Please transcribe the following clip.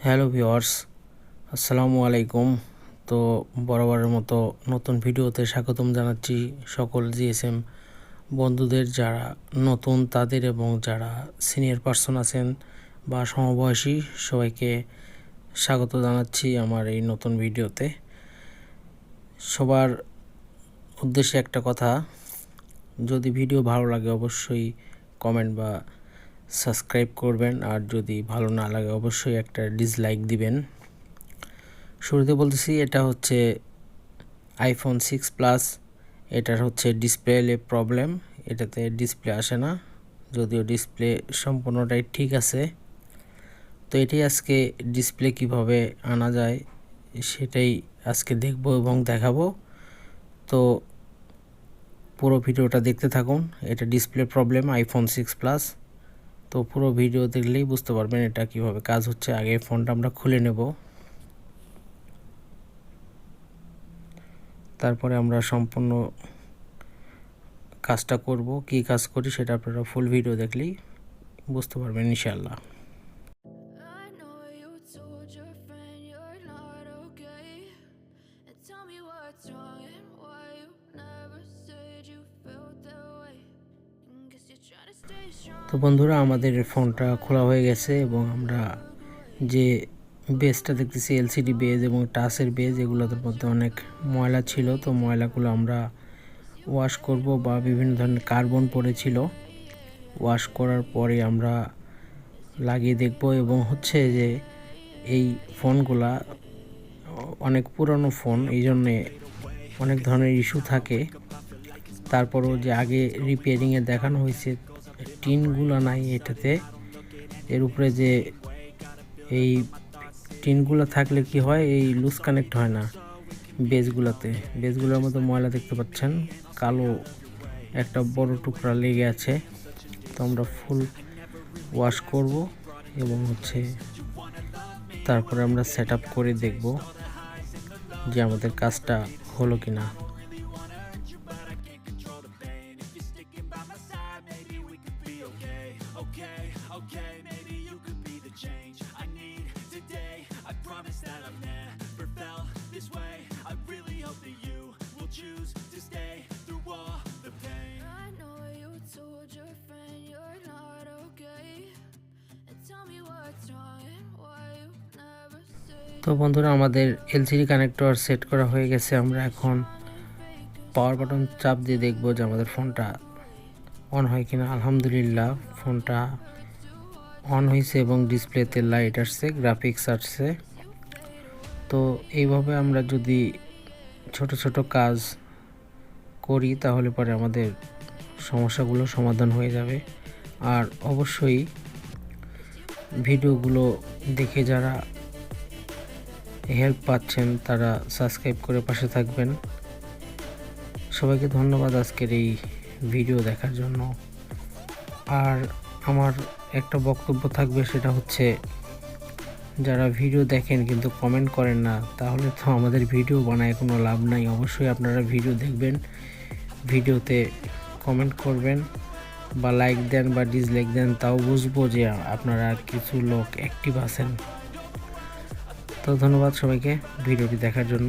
Hello viewers, আসসালামু আলাইকুম। তো বরাবরের মতো নতুন ভিডিওতে স্বাগতম জানাচ্ছি সকল জিএসএম বন্ধুদের, যারা নতুন তাদের এবং যারা সিনিয়র পার্সন আছেন বা সমবয়সী সবাইকে স্বাগত জানাচ্ছি আমার এই নতুন ভিডিওতে। সবার উদ্দেশ্যে একটা কথা, যদি ভিডিও ভালো লাগে অবশ্যই কমেন্ট বা সাবস্ক্রাইব করবেন, আর যদি ভালো না লাগে অবশ্যই একটা ডিসলাইক দিবেন। শুরুতে বলতেছি, এটা হচ্ছে আইফোন 6 প্লাস। এটার হচ্ছে ডিসপ্লে প্রবলেম, এটাতে ডিসপ্লে আসে না, যদিও ডিসপ্লে সম্পূর্ণটাই ঠিক আছে। তো এটাই আজকে ডিসপ্লে কিভাবে আনা যায় সেটাই আজকে দেখব এবং দেখাবো। তো পুরো ভিডিওটা দেখতে থাকুন। এটা ডিসপ্লে প্রবলেম আইফোন 6 প্লাস। তো পুরো ভিডিও দেখলেই বুঝতে পারবেন এটা কিভাবে কাজ হচ্ছে। আগে ফোনটা আমরা খুলে নেব, তারপরে আমরা সম্পূর্ণ কাজটা করব। কি কাজ করি সেটা আপনারা ফুল ভিডিও দেখলেই বুঝতে পারবেন ইনশাআল্লাহ। তো বন্ধুরা, আমাদের ফোনটা খোলা হয়ে গেছে এবং আমরা যে বেজটা দেখতেছি এলসিডি বেজ এবং টাচের বেজ, এগুলোর মধ্যে অনেক ময়লা ছিল। তো ময়লাগুলো আমরা ওয়াশ করব, বা বিভিন্ন ধরনের কার্বন পড়েছিল, ওয়াশ করার পরে আমরা লাগিয়ে দেখব। এবং হচ্ছে যে এই ফোনগুলা অনেক পুরনো ফোন, এই জন্যে অনেক ধরনের ইস্যু থাকে। তারপরও যে আগে রিপেয়ারিংয়ে দেখানো হয়েছে, টিনগুলো নাই এটাতে। এর উপরে যে এই টিনগুলো থাকলে কি হয়, এই লুজ কানেক্ট হয় না বেজগুলোর মধ্যে ময়লা দেখতে পাচ্ছেন, কালো একটা বড় টুকরা লেগে আছে। তো আমরা ফুল ওয়াশ করব এবং হচ্ছে তারপরে আমরা সেট আপ করে দেখব যে আমাদের কাজটা হলো কিনা। তো বন্ধুরা, আমাদের এলসিডি কানেক্টর সেট করা হয়ে গেছে। আমরা এখন পাওয়ার বাটন চাপ দিয়ে দেখব যে আমাদের ফোনটা অন হয় কিনা। আলহামদুলিল্লাহ, ফোনটা অন হয়েছে এবং ডিসপ্লেতে লাইট আসছে, গ্রাফিক্স আসছে। তো এইভাবে আমরা যদি ছোট ছোট কাজ করি তাহলে পরে আমাদের সমস্যাগুলো সমাধান হয়ে যাবে। আর অবশ্যই ভিডিওগুলো দেখে যারা হেল্প পাচ্ছেন তারা সাবস্ক্রাইব করে পাশে থাকবেন। সবাইকে ধন্যবাদ আজকের এই ভিডিও দেখার জন্য। আর আমার একটা বক্তব্য থাকবে, সেটা হচ্ছে যারা ভিডিও দেখেন কিন্তু কমেন্ট করেন না, তাহলে তো আমাদের ভিডিও বানায় কোনো লাভ নাই। অবশ্যই আপনারা ভিডিও দেখবেন, ভিডিওতে কমেন্ট করবেন বা লাইক দেন বা ডিসলাইক দেন, তাও বুঝবো যে আপনারা কিছু লোক অ্যাক্টিভ আছেন। তো ধন্যবাদ সবাইকে ভিডিওটি দেখার জন্য।